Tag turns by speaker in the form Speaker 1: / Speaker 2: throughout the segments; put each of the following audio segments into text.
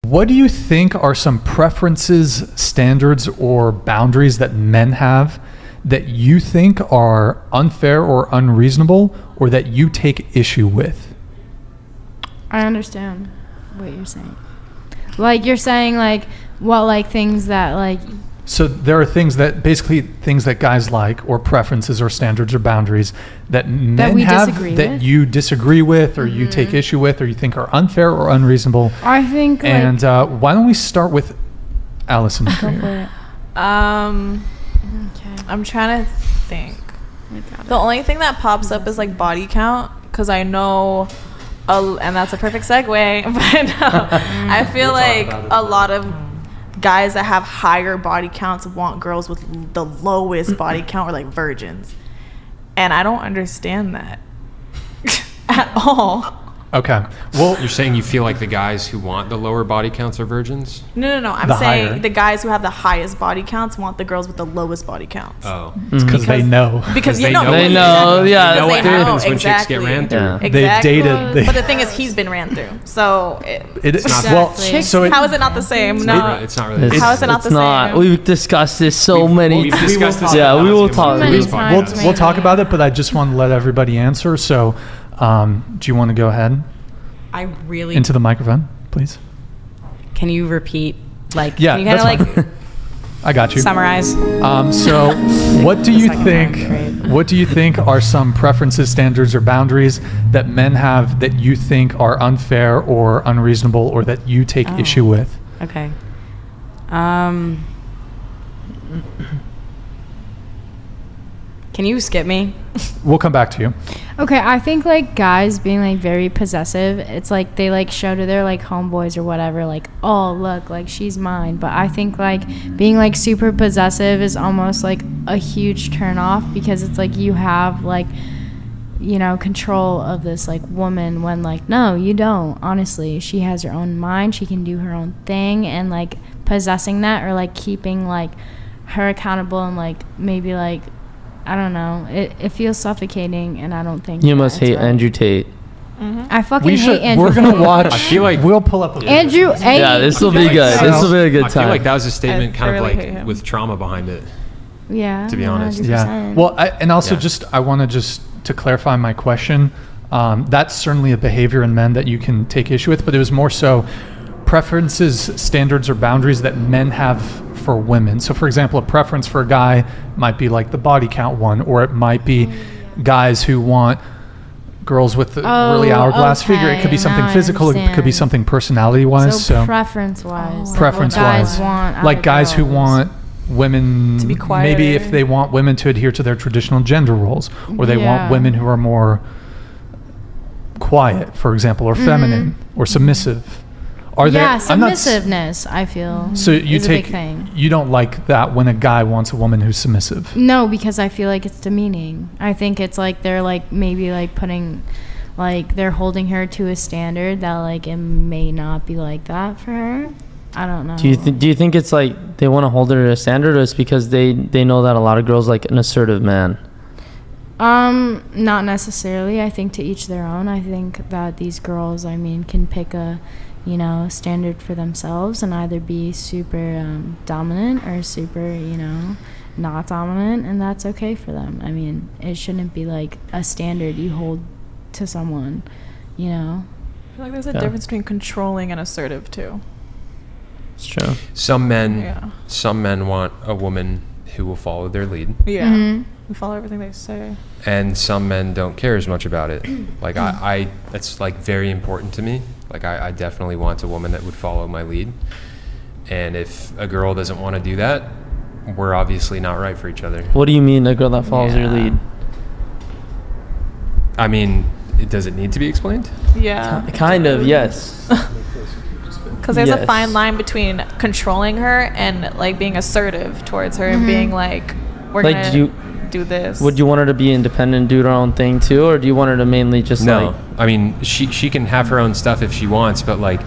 Speaker 1: What do you think are some preferences, standards, or boundaries that men have that you think are unfair or unreasonable, or that you take issue with?
Speaker 2: I understand what you're saying. Like, you're saying, like, what, like, things that, like...
Speaker 1: So there are things that guys like, or preferences or standards or boundaries that men have that you disagree with, or you take issue with, or you think are unfair or unreasonable.
Speaker 2: I think,
Speaker 1: and why don't we start with Allison?
Speaker 2: Go for it.
Speaker 3: Okay. I'm trying to think. The only thing that pops up is like body count, because I know, and that's a perfect segue. But I feel like a lot of guys that have higher body counts want girls with the lowest body count, or like virgins, and I don't understand that at all.
Speaker 1: Okay. Well,
Speaker 4: you're saying you feel like the guys who want the lower body counts are virgins?
Speaker 3: No. I'm saying the guys who have the highest body counts want the girls with the lowest body counts.
Speaker 4: Oh.
Speaker 1: Because they know.
Speaker 3: Because
Speaker 4: they
Speaker 3: know.
Speaker 4: They
Speaker 5: know. Yeah.
Speaker 4: They know what happens when chicks
Speaker 3: exactly.
Speaker 4: get ran through.
Speaker 5: Yeah.
Speaker 3: Exactly.
Speaker 1: They've dated.
Speaker 3: But the thing is, he's been ran through. So
Speaker 1: it's not.
Speaker 2: Exactly.
Speaker 1: Well, so
Speaker 3: how is it not the same? No.
Speaker 4: It's not really.
Speaker 3: How is it not the same?
Speaker 5: We've discussed this so many.
Speaker 4: We've discussed this.
Speaker 5: Yeah, we will talk.
Speaker 1: We'll talk about it, but I just want to let everybody answer. So, do you want to go ahead?
Speaker 6: I really
Speaker 1: into the microphone, please.
Speaker 6: Can you repeat? Like,
Speaker 1: yeah,
Speaker 6: can you kind of like
Speaker 1: I got you.
Speaker 6: Summarize.
Speaker 1: So, what do you think? What do you think are some preferences, standards, or boundaries that men have that you think are unfair or unreasonable, or that you take issue with?
Speaker 6: Okay. Can you skip me?
Speaker 1: We'll come back to you.
Speaker 2: Okay, I think like guys being like very possessive, it's like they like show to their like homeboys or whatever, like, oh look, like she's mine. But I think like being like super possessive is almost like a huge turn off, because it's like you have like, you know, control of this like woman, when like, no, you don't. Honestly, she has her own mind, she can do her own thing, and like possessing that, or like keeping like her accountable, and like maybe like, I don't know. It feels suffocating, and I don't think
Speaker 5: you must hate right. Andrew Tate.
Speaker 2: Mm-hmm. I fucking hate Andrew.
Speaker 1: We're gonna
Speaker 2: Tate.
Speaker 1: watch.
Speaker 4: I feel like
Speaker 1: we'll pull up.
Speaker 2: Andrew.
Speaker 5: Yeah, this will be good. This will be a good time.
Speaker 4: I feel like that was a statement, kind of
Speaker 3: really
Speaker 4: like with trauma behind it.
Speaker 2: Yeah.
Speaker 4: To be honest.
Speaker 2: 100%.
Speaker 1: Yeah. Well, I want to just to clarify my question. That's certainly a behavior in men that you can take issue with, but it was more so preferences, standards, or boundaries that men have for women. So for example, a preference for a guy might be like the body count one, or it might be guys who want girls with the really hourglass figure. It could be something physical, it could be something personality wise. So
Speaker 2: preference wise.
Speaker 1: Like guys who want women
Speaker 3: to be quieter.
Speaker 1: Maybe if they want women to adhere to their traditional gender roles, or they want women who are more quiet, for example, or feminine, or submissive.
Speaker 2: Submissiveness, I feel.
Speaker 1: So you
Speaker 2: is a big thing.
Speaker 1: You don't like that when a guy wants a woman who's submissive?
Speaker 2: No, because I feel like it's demeaning. I think it's like they're like maybe like putting, like they're holding her to a standard that like it may not be like that for her. I don't know.
Speaker 5: Do you think it's like they want to hold her to a standard, or it's because they know that a lot of girls like an assertive man?
Speaker 2: Not necessarily. I think to each their own. I think that these girls, I mean, can pick a, you know, standard for themselves and either be super dominant or super, you know, not dominant, and that's okay for them. I mean, it shouldn't be like a standard you hold to someone, you know.
Speaker 3: I feel like there's a difference between controlling and assertive too.
Speaker 5: It's true.
Speaker 4: Some men want a woman who will follow their lead.
Speaker 3: Yeah.
Speaker 2: Mm-hmm.
Speaker 3: We follow everything they say.
Speaker 4: And some men don't care as much about it. Like I that's like very important to me. Like I definitely want a woman that would follow my lead. And if a girl doesn't want to do that, we're obviously not right for each other.
Speaker 5: What do you mean, a girl that follows your lead?
Speaker 4: I mean, does it need to be explained?
Speaker 3: Yeah.
Speaker 5: Kind of, yes.
Speaker 3: Because there's a fine line between controlling her and like being assertive towards her, and being like, we're like, gonna do this.
Speaker 5: Would you want her to be independent, do her own thing too, or do you want her to mainly just
Speaker 4: No, I mean, she can have her own stuff if she wants, but like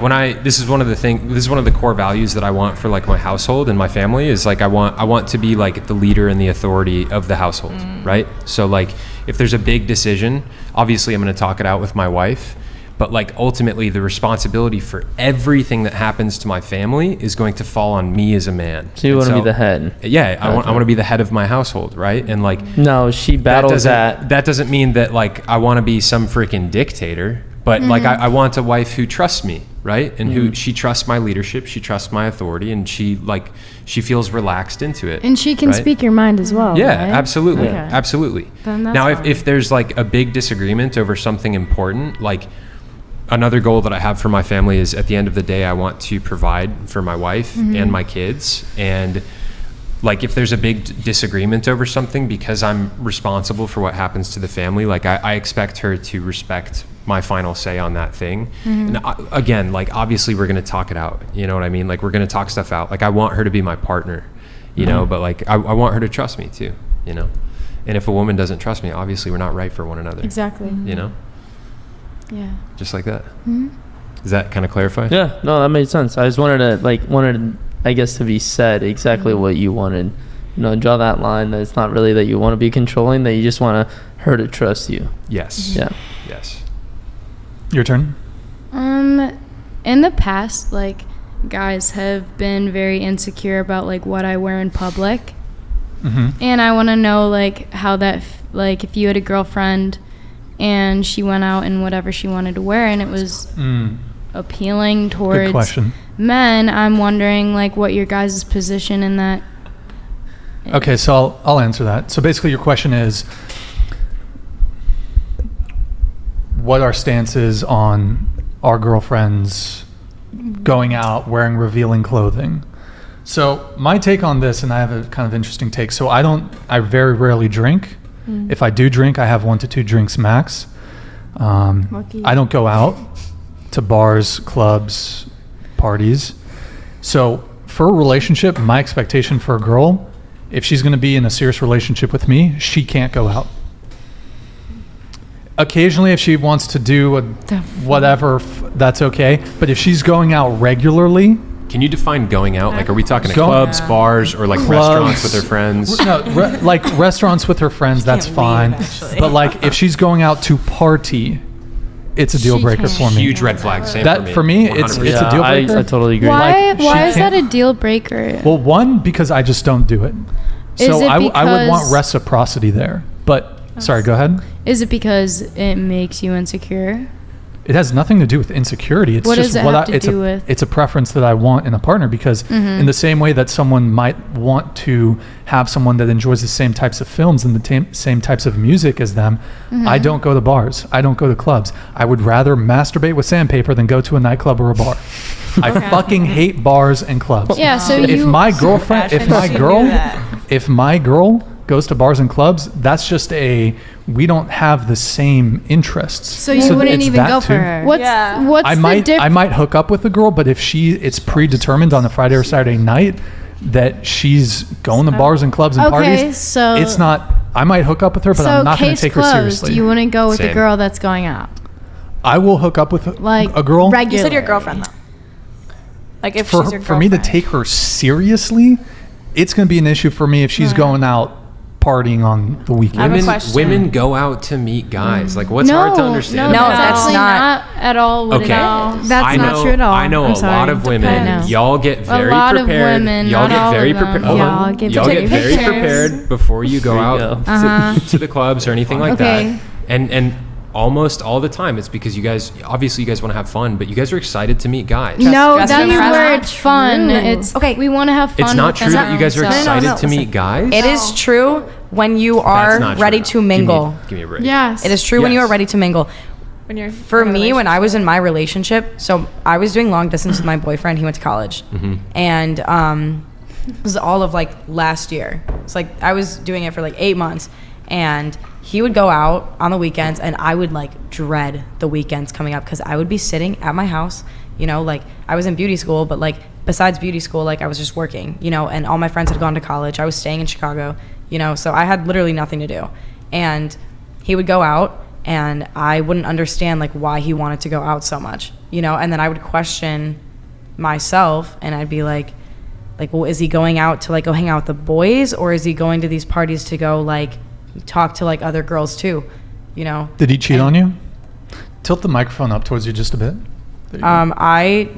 Speaker 4: when this is one of the core values that I want for like my household and my family, is like I want to be like the leader and the authority of the household, right? So like if there's a big decision, obviously I'm going to talk it out with my wife, but like ultimately the responsibility for everything that happens to my family is going to fall on me as a man.
Speaker 5: So you
Speaker 4: And
Speaker 5: want to be the head?
Speaker 4: Yeah, I want to be the head of my household, right? And like
Speaker 5: No, she battles that.
Speaker 4: that doesn't mean that like I want to be some freaking dictator, but like I want a wife who trusts me, right? And who she trusts my leadership, she trusts my authority, and she feels relaxed into it.
Speaker 2: And she can
Speaker 4: right?
Speaker 2: speak your mind as well.
Speaker 4: Yeah,
Speaker 2: right?
Speaker 4: absolutely,
Speaker 2: Okay.
Speaker 4: absolutely.
Speaker 2: Then that's
Speaker 4: Now,
Speaker 2: fine.
Speaker 4: if there's like a big disagreement over something important, like another goal that I have for my family is at the end of the day, I want to provide for my wife and my kids. And like if there's a big disagreement over something, because I'm responsible for what happens to the family, like I expect her to respect my final say on that thing. And again, like obviously we're going to talk it out, you know what I mean? Like we're going to talk stuff out. Like I want her to be my partner, you know, but like I want her to trust me too, you know? And if a woman doesn't trust me, obviously we're not right for one another,
Speaker 2: Exactly.
Speaker 4: you know?
Speaker 2: Yeah.
Speaker 4: Just like that. Does that kind of clarify?
Speaker 5: Yeah, no, that made sense. I just wanted I guess to be said exactly what you wanted. You know, draw that line that it's not really that you want to be controlling, that you just want her to trust you.
Speaker 4: Yes.
Speaker 5: Yeah.
Speaker 4: Yes.
Speaker 1: Your turn.
Speaker 2: In the past, like, guys have been very insecure about like what I wear in public, and I want to know like how that like if you had a girlfriend and she went out in whatever she wanted to wear and it was appealing
Speaker 1: Good
Speaker 2: towards
Speaker 1: question.
Speaker 2: men, I'm wondering like what your guys' position in that.
Speaker 1: Okay, so I'll answer that. So basically your question is what our stance is on our girlfriends going out wearing revealing clothing. So my take on this, and I have a kind of interesting take. So I very rarely drink. If I do drink, I have 1 to 2 drinks max.
Speaker 2: Lucky.
Speaker 1: I don't go out to bars, clubs, parties. So for a relationship, my expectation for a girl, if she's going to be in a serious relationship with me, she can't go out. Occasionally, if she wants to do whatever, that's okay. But if she's going out regularly,
Speaker 4: Can you define going out? Like, are we talking
Speaker 1: Go-
Speaker 4: clubs, bars, or like restaurants with her friends?
Speaker 1: no, like restaurants with her friends, that's
Speaker 6: can't
Speaker 1: fine.
Speaker 6: leave, actually.
Speaker 1: But like if she's going out to party, it's a deal
Speaker 2: She
Speaker 1: breaker
Speaker 2: can't.
Speaker 1: for me.
Speaker 4: Huge red flag. Same
Speaker 1: That for me, it's
Speaker 4: 100%.
Speaker 1: a deal breaker.
Speaker 5: I totally agree.
Speaker 2: Why?
Speaker 1: Like, she
Speaker 2: Why is that
Speaker 1: can't-
Speaker 2: a deal breaker?
Speaker 1: Well, one, because I just don't do it.
Speaker 2: Is
Speaker 1: So
Speaker 2: it
Speaker 1: I would want
Speaker 2: because-
Speaker 1: reciprocity there. But sorry, go ahead.
Speaker 2: Is it because it makes you insecure?
Speaker 1: It has nothing to do with insecurity. It's
Speaker 2: What
Speaker 1: just
Speaker 2: does it
Speaker 1: what
Speaker 2: have to
Speaker 1: it's
Speaker 2: do
Speaker 1: a
Speaker 2: with?
Speaker 1: it's a preference that I want in a partner, because in the same way that someone might want to have someone that enjoys the same types of films and the same types of music as them, I don't go to bars. I don't go to clubs. I would rather masturbate with sandpaper than go to a nightclub or a bar. I fucking hate bars and clubs.
Speaker 2: Yeah, so
Speaker 1: if
Speaker 2: you-
Speaker 1: my girlfriend, if my
Speaker 6: She knew
Speaker 1: girl,
Speaker 6: that.
Speaker 1: if my girl goes to bars and clubs, that's just we don't have the same interests.
Speaker 2: So you wouldn't
Speaker 1: it's
Speaker 2: even
Speaker 1: that
Speaker 2: go for
Speaker 1: too.
Speaker 2: her. What's
Speaker 3: Yeah.
Speaker 2: what's
Speaker 1: I
Speaker 2: the
Speaker 1: might
Speaker 2: difference?
Speaker 1: hook up with a girl, but if it's predetermined on a Friday or Saturday night that she's going to bars and clubs and
Speaker 2: Okay,
Speaker 1: parties,
Speaker 2: so-
Speaker 1: it's not. I might hook up with her, but
Speaker 2: So
Speaker 1: I'm not going to
Speaker 2: case
Speaker 1: take her
Speaker 2: closed.
Speaker 1: seriously.
Speaker 2: You wouldn't go with a
Speaker 4: Same.
Speaker 2: girl that's going out,
Speaker 1: I will hook up with
Speaker 2: like
Speaker 1: a girl
Speaker 2: regular.
Speaker 3: You said your girlfriend though. Like if she's your girlfriend.
Speaker 1: for me to take her seriously. It's going to be an issue for me if she's going out partying on the weekend.
Speaker 3: I have a
Speaker 4: Women,
Speaker 3: question.
Speaker 4: women go out to meet guys. Like, what's
Speaker 2: no,
Speaker 4: hard to understand?
Speaker 2: No,
Speaker 6: No,
Speaker 4: about
Speaker 6: that's
Speaker 4: that?
Speaker 2: actually
Speaker 6: not-
Speaker 2: at all what
Speaker 4: Okay.
Speaker 2: it is. That's
Speaker 4: I
Speaker 2: not
Speaker 4: know,
Speaker 2: true at all.
Speaker 4: I know
Speaker 2: I'm
Speaker 4: a
Speaker 2: sorry.
Speaker 4: lot of women.
Speaker 2: Depends.
Speaker 4: Y'all get very
Speaker 2: lot of
Speaker 4: prepared.
Speaker 2: women,
Speaker 4: y'all
Speaker 2: not
Speaker 4: get
Speaker 2: all
Speaker 4: very
Speaker 2: of them.
Speaker 4: prepared.
Speaker 2: Y'all
Speaker 4: Hold on.
Speaker 2: get
Speaker 4: Y'all
Speaker 2: to
Speaker 4: get
Speaker 2: take
Speaker 4: very
Speaker 2: pictures.
Speaker 4: prepared before you go
Speaker 5: There you
Speaker 4: out
Speaker 5: go.
Speaker 4: to the clubs or anything like
Speaker 2: Okay.
Speaker 4: that. And almost all the time, it's because you guys obviously want to have fun, but you guys are excited to meet guys.
Speaker 2: No,
Speaker 6: Just
Speaker 2: that's
Speaker 6: because
Speaker 2: where
Speaker 6: it's
Speaker 2: it's fun.
Speaker 6: true.
Speaker 2: It's
Speaker 6: Okay.
Speaker 2: We want to have fun.
Speaker 4: It's not
Speaker 2: with
Speaker 4: true that you guys are
Speaker 2: them, so-
Speaker 4: excited to
Speaker 6: listen.
Speaker 4: meet guys.
Speaker 6: It is true when you
Speaker 4: That's
Speaker 6: are
Speaker 4: not
Speaker 6: ready
Speaker 4: true.
Speaker 6: to mingle.
Speaker 4: Give me a break.
Speaker 2: Yes.
Speaker 6: It is true when you
Speaker 4: Yes.
Speaker 6: are ready to mingle.
Speaker 3: when you're
Speaker 6: For
Speaker 3: in a
Speaker 6: me, when I was
Speaker 3: relationship.
Speaker 6: in my relationship, so I was doing long distance with my boyfriend. He went to college, and it was all of like last year. It's like I was doing it for like 8 months, and he would go out on the weekends, and I would like dread the weekends coming up because I would be sitting at my house. You know, like I was in beauty school, but like besides beauty school, like I was just working. You know, and all my friends had gone to college. I was staying in Chicago. You know, so I had literally nothing to do, and he would go out. And I wouldn't understand like why he wanted to go out so much, you know. And then I would question myself, and I'd be like, well, is he going out to like go hang out with the boys, or is he going to these parties to go like talk to like other girls too, you know?
Speaker 1: Did he cheat on you? Tilt the microphone up towards you just a bit. There you go.
Speaker 6: I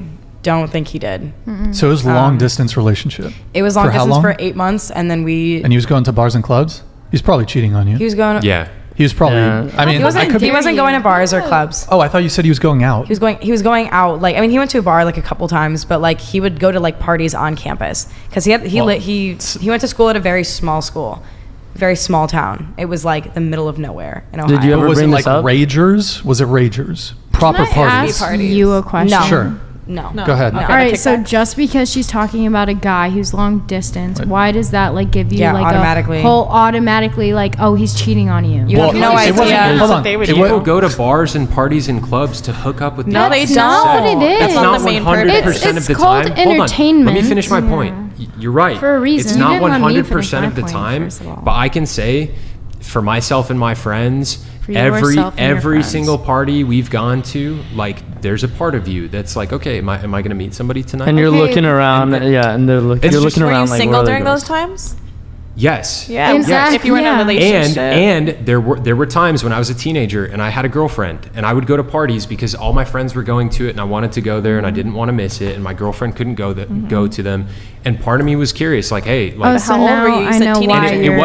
Speaker 6: don't think he did.
Speaker 1: So it was long distance relationship.
Speaker 6: It was long
Speaker 1: For how
Speaker 6: distance
Speaker 1: long?
Speaker 6: for 8 months, and then
Speaker 1: And he was going to bars and clubs? He's probably cheating on you.
Speaker 6: he was going.
Speaker 4: Yeah.
Speaker 1: He was probably,
Speaker 5: Yeah.
Speaker 1: I mean,
Speaker 6: He wasn't.
Speaker 1: I could
Speaker 6: He
Speaker 1: be,
Speaker 6: wasn't going to bars or clubs.
Speaker 1: oh, I thought you said he was going out.
Speaker 6: He was going out. Like, I mean, he went to a bar like a couple times, but like he would go to like parties on campus because he went to school at a very small school, very small town. It was like the middle of nowhere in Ohio.
Speaker 5: Did you ever
Speaker 1: was it
Speaker 5: bring
Speaker 1: like
Speaker 5: this up?
Speaker 1: Ragers? Was it Ragers? Proper
Speaker 2: Can I
Speaker 1: parties.
Speaker 2: ask you a question?
Speaker 6: No.
Speaker 1: Sure.
Speaker 6: No.
Speaker 3: No.
Speaker 1: Go ahead.
Speaker 6: No.
Speaker 2: All right,
Speaker 6: Take
Speaker 2: so
Speaker 6: that.
Speaker 2: just because she's talking about a guy who's long distance,
Speaker 1: Wait.
Speaker 2: why does that like give you
Speaker 6: Yeah,
Speaker 2: like
Speaker 6: automatically.
Speaker 2: a whole automatically like, oh, he's cheating on you?
Speaker 6: You have no
Speaker 1: it wasn't-
Speaker 6: idea.
Speaker 1: Hold on.
Speaker 3: They would
Speaker 1: It
Speaker 3: do.
Speaker 1: wa-
Speaker 4: People go to bars and parties and clubs to hook up with
Speaker 3: No,
Speaker 4: people.
Speaker 3: they
Speaker 2: That's
Speaker 3: don't.
Speaker 2: not what it is.
Speaker 3: That's
Speaker 4: It's
Speaker 3: not
Speaker 4: not
Speaker 3: the main
Speaker 4: 100%
Speaker 3: purpose.
Speaker 4: of
Speaker 2: It's
Speaker 4: the
Speaker 2: called
Speaker 4: time. Hold on. Let me
Speaker 2: entertainment.
Speaker 4: finish my point. You're right.
Speaker 2: For a reason.
Speaker 4: It's
Speaker 2: You
Speaker 4: not
Speaker 2: didn't let me
Speaker 4: 100% of the
Speaker 2: finish my point,
Speaker 4: time,
Speaker 2: first of all.
Speaker 4: but I can say for myself and my friends,
Speaker 2: For yourself and your
Speaker 4: every
Speaker 2: friends.
Speaker 4: single party we've gone to, like there's a part of you that's like, okay, am I going to meet somebody tonight?
Speaker 5: And you're
Speaker 2: Okay.
Speaker 5: looking around,
Speaker 4: And-
Speaker 5: yeah, and they're
Speaker 4: It's
Speaker 5: you're
Speaker 4: just-
Speaker 5: looking
Speaker 3: Were
Speaker 5: around
Speaker 3: you
Speaker 5: like,
Speaker 3: single
Speaker 5: where are
Speaker 3: during
Speaker 5: they
Speaker 3: those
Speaker 5: going?
Speaker 3: times?
Speaker 4: Yes.
Speaker 3: Yeah.
Speaker 2: Exactly,
Speaker 3: If you were in a
Speaker 2: yeah.
Speaker 3: relationship.
Speaker 4: And there were times when I was a teenager and I had a girlfriend and I would go to parties because all my friends were going to it and I wanted to go there and I didn't want to miss it and my girlfriend couldn't go to them, and part of me was curious, like, hey, like,
Speaker 2: Oh, so
Speaker 3: How old
Speaker 2: now
Speaker 3: were you? You
Speaker 2: I
Speaker 3: said
Speaker 2: know
Speaker 3: teenager.
Speaker 2: why
Speaker 4: and it
Speaker 2: you're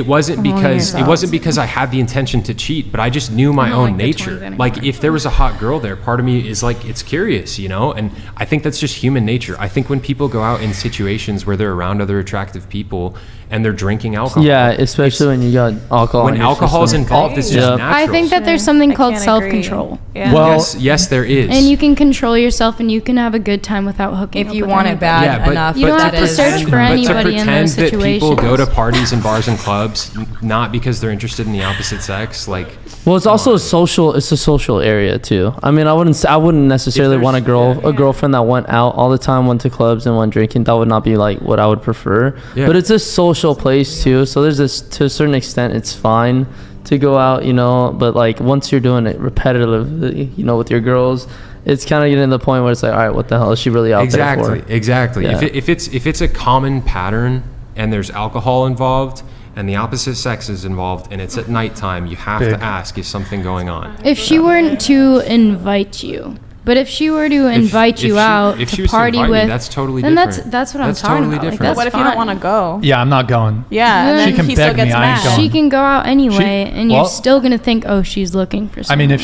Speaker 4: wasn't
Speaker 2: holding
Speaker 4: because
Speaker 2: yourself.
Speaker 4: I had the intention to cheat, but I just knew my
Speaker 2: I don't
Speaker 4: own
Speaker 2: like the
Speaker 4: nature.
Speaker 2: twins anymore.
Speaker 4: Like if there was a hot girl there, part of me is like it's curious, you know? And I think that's just human nature. I think when people go out in situations where they're around other attractive people and they're drinking alcohol.
Speaker 5: Yeah, especially when you got alcohol.
Speaker 4: when
Speaker 5: in your
Speaker 4: alcohol's
Speaker 5: system.
Speaker 4: involved, it's just
Speaker 5: Yeah.
Speaker 4: natural.
Speaker 2: I think that there's something
Speaker 3: I
Speaker 2: called
Speaker 3: can't
Speaker 2: self-control.
Speaker 3: agree. Yeah.
Speaker 1: Well,
Speaker 4: yes, there is.
Speaker 2: And you can control yourself and you can have a good time without hooking
Speaker 6: If
Speaker 2: up
Speaker 6: you
Speaker 2: with
Speaker 6: want it
Speaker 2: anybody.
Speaker 6: bad
Speaker 4: Yeah, but-
Speaker 6: enough,
Speaker 2: You don't
Speaker 6: that
Speaker 2: have to
Speaker 6: is-
Speaker 2: search for
Speaker 4: but
Speaker 2: anybody
Speaker 4: to
Speaker 2: in
Speaker 4: pretend
Speaker 2: those
Speaker 4: that people go to
Speaker 2: situations.
Speaker 4: parties and bars and clubs not because they're interested in the opposite sex, like
Speaker 5: Well, it's also a social. It's a social area too. I mean, I wouldn't necessarily want a girlfriend that went out all the time, went to clubs and went drinking. That would not be like what I would prefer.
Speaker 4: Yeah.
Speaker 5: But it's a social place too. So there's this, to a certain extent, it's fine to go out, you know. But like once you're doing it repetitively, you know, with your girls, it's kind of getting to the point where it's like, all right, what the hell is she really out there for?
Speaker 4: Exactly.
Speaker 5: Yeah.
Speaker 4: If it's a common pattern and there's alcohol involved and the opposite sex is involved and it's at nighttime, you have
Speaker 1: Big.
Speaker 4: to ask, is something going on?
Speaker 2: If she weren't to invite you, but if she were to invite you out
Speaker 4: if she
Speaker 2: to
Speaker 4: was
Speaker 2: party
Speaker 4: invite me,
Speaker 2: with,
Speaker 4: that's totally
Speaker 2: then
Speaker 4: different.
Speaker 2: that's what I'm
Speaker 4: That's
Speaker 2: talking
Speaker 4: totally
Speaker 2: about. Like,
Speaker 4: different.
Speaker 2: that's
Speaker 3: What if you don't
Speaker 2: fine.
Speaker 3: want to go?
Speaker 1: yeah, I'm not going.
Speaker 3: Yeah, and
Speaker 2: She
Speaker 3: then
Speaker 1: can
Speaker 3: he still
Speaker 1: beg me,
Speaker 3: gets
Speaker 1: I ain't
Speaker 3: mad.
Speaker 1: going.
Speaker 2: She can go out anyway, and
Speaker 1: well-
Speaker 2: you're still gonna think, oh, she's looking for
Speaker 1: I
Speaker 2: someone.
Speaker 1: mean,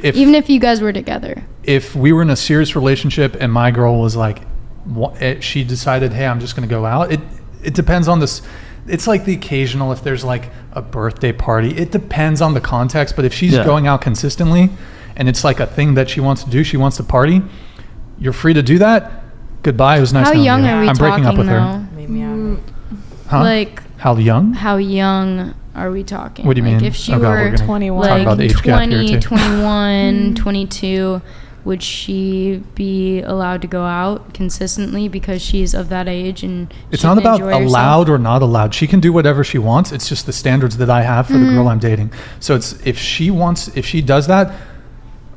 Speaker 2: even if you guys were together.
Speaker 1: if we were in a serious relationship and my girl was like, she decided, hey, I'm just going to go out. It depends on this. It's like the occasional, if there's like a birthday party, it depends on the context. But if she's
Speaker 5: Yeah.
Speaker 1: going out consistently and it's like a thing that she wants to do, she wants to party, you're free to do that. Goodbye. It was nice
Speaker 2: How
Speaker 1: knowing
Speaker 2: young
Speaker 1: you.
Speaker 2: are we
Speaker 1: I'm breaking up
Speaker 2: talking
Speaker 1: with her.
Speaker 2: though?
Speaker 6: Maybe I'm-
Speaker 1: Huh?
Speaker 2: Like,
Speaker 1: How young?
Speaker 2: how young are we talking?
Speaker 1: What do you
Speaker 2: like,
Speaker 1: mean?
Speaker 2: If she
Speaker 1: Oh, God, we're
Speaker 2: were
Speaker 1: gonna
Speaker 3: 21.
Speaker 1: talk about
Speaker 2: like
Speaker 1: the age gap here
Speaker 2: 20,
Speaker 1: too.
Speaker 2: 21, 22, would she be allowed to go out consistently because she's of that age and
Speaker 1: It's
Speaker 2: she
Speaker 1: not
Speaker 2: can
Speaker 1: about
Speaker 2: enjoy herself?
Speaker 1: allowed or not allowed. She can do whatever she wants. It's just the standards that I have for the girl I'm dating. So it's if she does that,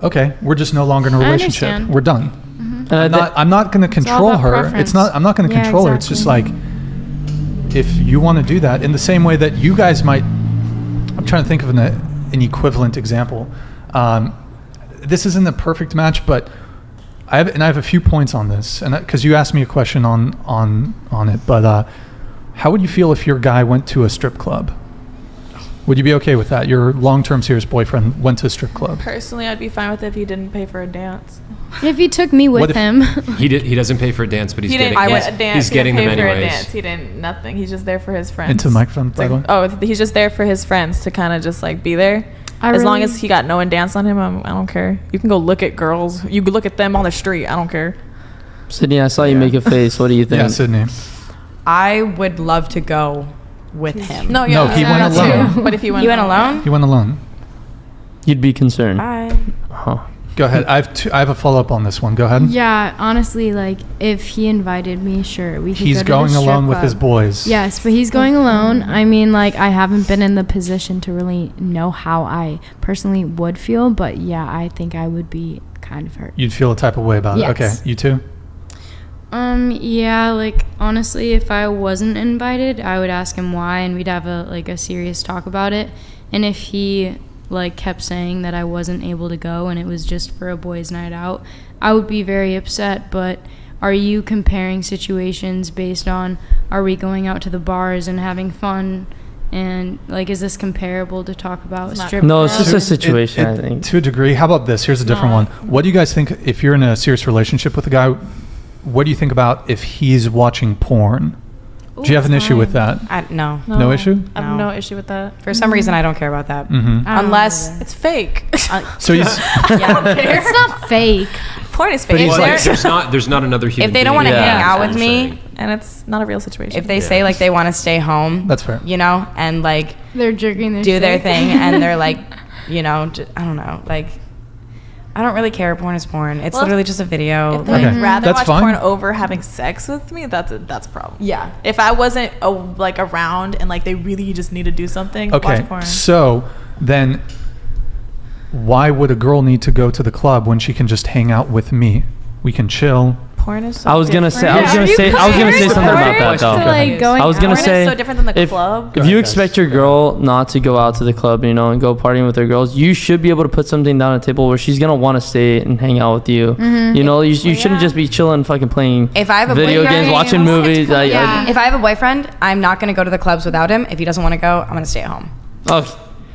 Speaker 1: okay, we're just no longer in a
Speaker 2: I
Speaker 1: relationship.
Speaker 2: understand.
Speaker 1: We're done.
Speaker 5: And I thi-
Speaker 1: I'm not going to
Speaker 2: all
Speaker 1: control
Speaker 2: about
Speaker 1: her.
Speaker 2: preference.
Speaker 1: I'm not going to
Speaker 2: Yeah,
Speaker 1: control her. It's just like if you want to do that in the same way that you guys might. I'm trying to think of an equivalent example. This isn't a perfect match, but I have a few points on this, and because you asked me a question on it. But how would you feel if your guy went to a strip club? Would you be okay with that? Your long-term serious boyfriend went to a strip club.
Speaker 3: Personally, I'd be fine with it if he didn't pay for a dance.
Speaker 2: And if you took me
Speaker 1: What
Speaker 2: with
Speaker 1: if-
Speaker 2: him,
Speaker 4: He doesn't pay for a dance, but he's
Speaker 3: He
Speaker 4: getting
Speaker 3: didn't get a dance.
Speaker 4: he's
Speaker 3: he
Speaker 4: getting
Speaker 3: didn't
Speaker 4: them
Speaker 3: pay for a
Speaker 4: anyways.
Speaker 3: dance. He didn't nothing. He's just there for his friends.
Speaker 1: Into the microphone,
Speaker 3: It's
Speaker 1: by the
Speaker 3: like,
Speaker 1: way.
Speaker 3: oh, he's just there for his friends to kind of just like be there.
Speaker 2: I
Speaker 3: As long
Speaker 2: really-
Speaker 3: as he got no one dance on him, I don't care. You can go look at girls. You can look at them on the street. I don't care.
Speaker 5: Sydney, I saw you make a face. What do you think?
Speaker 1: Yeah, Sydney.
Speaker 6: I would love to go with him.
Speaker 3: No,
Speaker 1: No,
Speaker 3: yeah,
Speaker 1: he went
Speaker 3: that
Speaker 1: alone.
Speaker 3: too. But if he went,
Speaker 6: You went alone?
Speaker 1: He went alone.
Speaker 5: You'd be concerned.
Speaker 6: Bye.
Speaker 5: Huh.
Speaker 1: Go ahead. I have a follow-up on this one. Go ahead.
Speaker 2: yeah, honestly, like if he invited me, sure, we could
Speaker 1: He's
Speaker 2: go to the
Speaker 1: going
Speaker 2: strip
Speaker 1: alone with his
Speaker 2: club.
Speaker 1: boys.
Speaker 2: Yes, but he's going alone. I mean, like, I haven't been in the position to really know how I personally would feel, but yeah, I think I would be kind of hurt.
Speaker 1: You'd feel a type of way about it.
Speaker 2: Yes.
Speaker 1: Okay. You too?
Speaker 2: Yeah, like, honestly, if I wasn't invited, I would ask him why, and we'd have a serious talk about it. And if he like kept saying that I wasn't able to go and it was just for a boys' night out, I would be very upset. But are you comparing situations based on, are we going out to the bars and having fun? And like, is this comparable to talk about strip
Speaker 5: No, it's
Speaker 2: clubs?
Speaker 5: just a situation, I
Speaker 1: It-
Speaker 5: think.
Speaker 1: To a degree. How about this? Here's a different
Speaker 3: No.
Speaker 1: one. What do you guys think if you're in a serious relationship with a guy? What do you think about if he's watching porn?
Speaker 3: Ooh,
Speaker 1: Do you have an
Speaker 3: it's
Speaker 1: issue with
Speaker 3: fine.
Speaker 1: that?
Speaker 6: No.
Speaker 1: No issue?
Speaker 3: I have
Speaker 6: No.
Speaker 3: no issue with that.
Speaker 6: For some reason, I don't care about that.
Speaker 1: Mm-hmm.
Speaker 2: I don't
Speaker 6: Unless
Speaker 2: either.
Speaker 3: It's fake.
Speaker 1: So he's
Speaker 6: yeah.
Speaker 2: It's not fake.
Speaker 3: Porn is
Speaker 1: But
Speaker 3: fake.
Speaker 1: he's
Speaker 4: Well,
Speaker 1: like-
Speaker 4: there's not another human.
Speaker 6: If they don't
Speaker 4: being
Speaker 6: want to
Speaker 4: in
Speaker 5: Yeah.
Speaker 6: hang
Speaker 4: that
Speaker 6: out with me,
Speaker 4: conversation.
Speaker 3: and it's not a real situation.
Speaker 6: if they
Speaker 4: Yeah.
Speaker 6: say like they want to stay home,
Speaker 1: That's fair.
Speaker 6: you know, and like
Speaker 2: They're jerking their
Speaker 6: do their
Speaker 2: stick.
Speaker 6: thing, and they're like, you know, I don't know, like I don't really care. Porn is porn. It's
Speaker 3: Well,
Speaker 6: literally just a video.
Speaker 3: if they
Speaker 6: Like,
Speaker 1: Okay.
Speaker 3: rather
Speaker 1: That's
Speaker 3: watch
Speaker 1: fine.
Speaker 3: porn over having sex with me, that's a problem.
Speaker 6: yeah.
Speaker 3: If I wasn't like around and like they really just need to do something,
Speaker 1: okay.
Speaker 3: watch porn.
Speaker 1: So then, why would a girl need to go to the club when she can just hang out with me? We can chill.
Speaker 3: Porn is. So
Speaker 5: I was gonna say, I was
Speaker 3: different.
Speaker 5: gonna
Speaker 2: Yeah.
Speaker 5: say, I was gonna say
Speaker 2: Comparing
Speaker 5: something about
Speaker 2: porn
Speaker 5: that
Speaker 2: to,
Speaker 5: though.
Speaker 2: like, going
Speaker 5: I was gonna
Speaker 2: out.
Speaker 5: say,
Speaker 3: Porn is so different than the
Speaker 5: if,
Speaker 3: club.
Speaker 5: if you expect your girl not to go out to the club, you know, and go partying with her girls, you should be able to put something down at the table where she's gonna want to stay and hang out with you. You know, you shouldn't just be chilling, fucking playing
Speaker 6: If I have a
Speaker 5: video
Speaker 6: boyfriend,
Speaker 5: games, watching movies. Like,
Speaker 2: Yeah.
Speaker 6: if I have a boyfriend, I'm not gonna go to the clubs without him. If he doesn't want to go, I'm gonna stay at home.
Speaker 5: oh,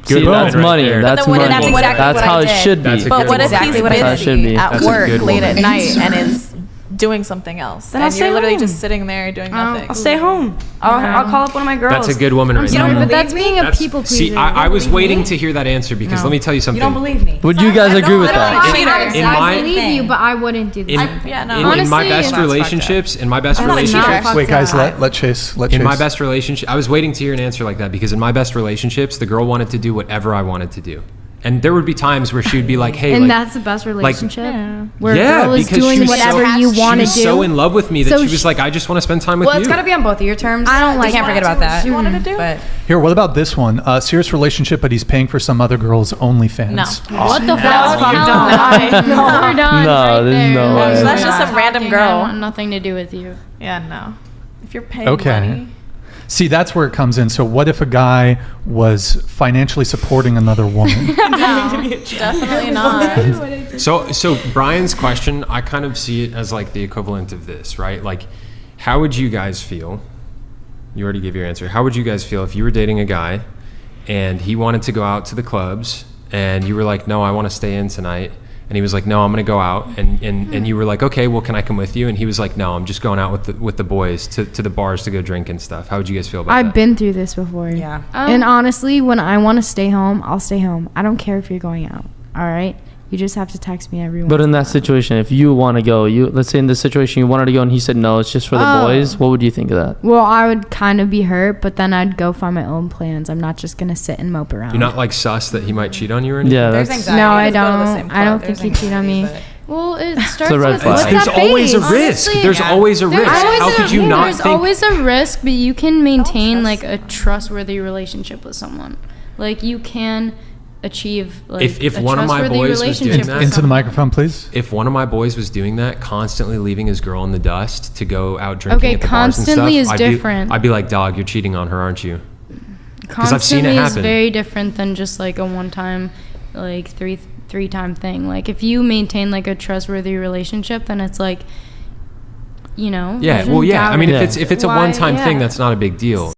Speaker 1: Good
Speaker 5: see,
Speaker 1: one
Speaker 5: that's
Speaker 1: right
Speaker 5: money.
Speaker 4: there.
Speaker 5: That's
Speaker 3: But then
Speaker 5: money.
Speaker 3: what- that's exactly
Speaker 5: That's
Speaker 6: what
Speaker 5: how
Speaker 6: I
Speaker 5: it
Speaker 6: did.
Speaker 5: should be.
Speaker 4: That's a
Speaker 3: But
Speaker 4: good
Speaker 3: what if
Speaker 6: exactly
Speaker 3: he's
Speaker 6: what I
Speaker 5: thought it should
Speaker 3: busy
Speaker 5: be.
Speaker 3: at
Speaker 4: That's a
Speaker 3: work
Speaker 4: good
Speaker 3: late at
Speaker 4: woman.
Speaker 3: night and is doing something else,
Speaker 6: Then I'll
Speaker 3: and you're
Speaker 6: stay
Speaker 3: literally
Speaker 6: home.
Speaker 3: just sitting there doing nothing?
Speaker 6: I'll stay home. I'll call up one of my girls.
Speaker 4: That's a good woman right
Speaker 6: You don't
Speaker 4: there.
Speaker 2: But
Speaker 6: believe
Speaker 2: that's
Speaker 6: me?
Speaker 2: being a
Speaker 4: That's-
Speaker 2: people pleaser.
Speaker 4: See, I was waiting to hear that answer because let me tell you something.
Speaker 6: You don't believe me.
Speaker 5: Would you guys
Speaker 6: I
Speaker 5: agree
Speaker 6: don't-
Speaker 5: with
Speaker 6: I don't
Speaker 5: that?
Speaker 6: think cheaters.
Speaker 4: In my-
Speaker 2: I believe you, but I wouldn't do
Speaker 4: In,
Speaker 2: that.
Speaker 3: Yeah, no.
Speaker 4: in my
Speaker 2: Honestly,
Speaker 4: best
Speaker 2: that's
Speaker 4: relationships, in my best
Speaker 3: I'm not a
Speaker 4: relationships,
Speaker 3: cheater.
Speaker 1: Wait, guys,
Speaker 2: that.
Speaker 1: let Chase.
Speaker 4: in my best relationship, I was waiting to hear an answer like that because in my best relationships, the girl wanted to do whatever I wanted to do, and there would be times where she would be like, "Hey,
Speaker 2: And
Speaker 4: like,
Speaker 2: that's the best relationship. Where
Speaker 4: yeah,
Speaker 2: a girl is
Speaker 4: because she
Speaker 2: doing
Speaker 4: was
Speaker 2: whatever
Speaker 4: so,
Speaker 2: you
Speaker 4: she
Speaker 2: want to
Speaker 4: was
Speaker 2: do.
Speaker 4: so in love with me that
Speaker 2: So
Speaker 4: she was
Speaker 2: she-
Speaker 4: like, I just want to spend time with
Speaker 6: Well,
Speaker 4: you.
Speaker 6: it's got to be on both of your terms.
Speaker 2: I don't
Speaker 6: We
Speaker 2: like
Speaker 6: can't
Speaker 2: that.
Speaker 6: forget about that.
Speaker 3: She wanted to do.
Speaker 6: But
Speaker 1: Here, what about this one? Serious relationship, but he's paying for some other girl's OnlyFans.
Speaker 3: No.
Speaker 2: What the fuck?
Speaker 3: That's
Speaker 2: Hell
Speaker 3: fucked
Speaker 2: no.
Speaker 3: up.
Speaker 2: No, we're done.
Speaker 5: No,
Speaker 2: right
Speaker 5: there's
Speaker 2: there.
Speaker 5: no
Speaker 2: We're
Speaker 5: way.
Speaker 3: That's just
Speaker 2: not
Speaker 3: some random
Speaker 2: talking.
Speaker 3: girl.
Speaker 2: I want nothing to do with you.
Speaker 3: Yeah, no. If you're paying
Speaker 1: Okay.
Speaker 3: money,
Speaker 1: See, that's where it comes in. So, what if a guy was financially supporting another woman?
Speaker 3: definitely not.
Speaker 4: So Brian's question, I kind of see it as like the equivalent of this, right? Like, how would you guys feel? You already gave your answer. How would you guys feel if you were dating a guy and he wanted to go out to the clubs and you were like, no, I want to stay in tonight. And he was like, no, I'm going to go out. And you were like, okay, well, can I come with you? And he was like, no, I'm just going out with the boys to the bars to go drink and stuff. How would you guys feel about that?
Speaker 2: I've been through this before.
Speaker 6: Yeah.
Speaker 2: And honestly, when I want to stay home, I'll stay home. I don't care if you're going out. All right? You just have to text me every
Speaker 5: But
Speaker 2: once
Speaker 5: in
Speaker 2: a
Speaker 5: that
Speaker 2: while.
Speaker 5: situation, if you want to go, let's say in this situation you wanted to go and he said no, it's just for the boys. What would you think of that?
Speaker 2: Well, I would kind of be hurt, but then I'd go find my own plans. I'm not just going to sit and mope around.
Speaker 4: You're not like sus that he might cheat on you or anything?
Speaker 5: Yeah,
Speaker 6: There's
Speaker 5: that's
Speaker 6: anxiety.
Speaker 2: No, I
Speaker 3: Just go to the same
Speaker 2: don't. I don't
Speaker 3: club.
Speaker 2: think you cheat on me.
Speaker 6: There's
Speaker 2: Well, it starts
Speaker 5: a red
Speaker 2: with
Speaker 5: flag.
Speaker 2: what's
Speaker 4: There's
Speaker 2: that
Speaker 4: always a
Speaker 2: face?
Speaker 4: risk.
Speaker 2: Honestly,
Speaker 4: There's always a
Speaker 2: There's
Speaker 4: risk.
Speaker 2: always
Speaker 4: How could you not
Speaker 2: There's
Speaker 4: think?
Speaker 2: always a risk, but you can maintain like a trustworthy relationship with someone. Like you can achieve like
Speaker 4: If
Speaker 2: a
Speaker 4: one of my
Speaker 2: trustworthy
Speaker 4: boys was
Speaker 2: relationship
Speaker 4: doing
Speaker 2: with
Speaker 4: that-
Speaker 1: Into the
Speaker 2: someone.
Speaker 1: microphone, please.
Speaker 4: If one of my boys was doing that, constantly leaving his girl in the dust to go out drinking
Speaker 2: Okay,
Speaker 4: at the bars and
Speaker 2: constantly
Speaker 4: stuff,
Speaker 2: is different.
Speaker 4: I'd be like, dog, you're cheating on her, aren't you? I've seen it
Speaker 2: Constantly is
Speaker 4: happen.
Speaker 2: very different than just like a one-time, like three-time thing. Like if you maintain like a trustworthy relationship, then it's like, you know.
Speaker 4: Yeah,
Speaker 2: there's
Speaker 4: well,
Speaker 2: no
Speaker 4: yeah.
Speaker 2: doubt
Speaker 4: I mean,
Speaker 2: in
Speaker 5: Yeah.
Speaker 4: if it's a
Speaker 2: Why-
Speaker 4: one-time thing,
Speaker 2: yeah.
Speaker 4: that's not a big deal.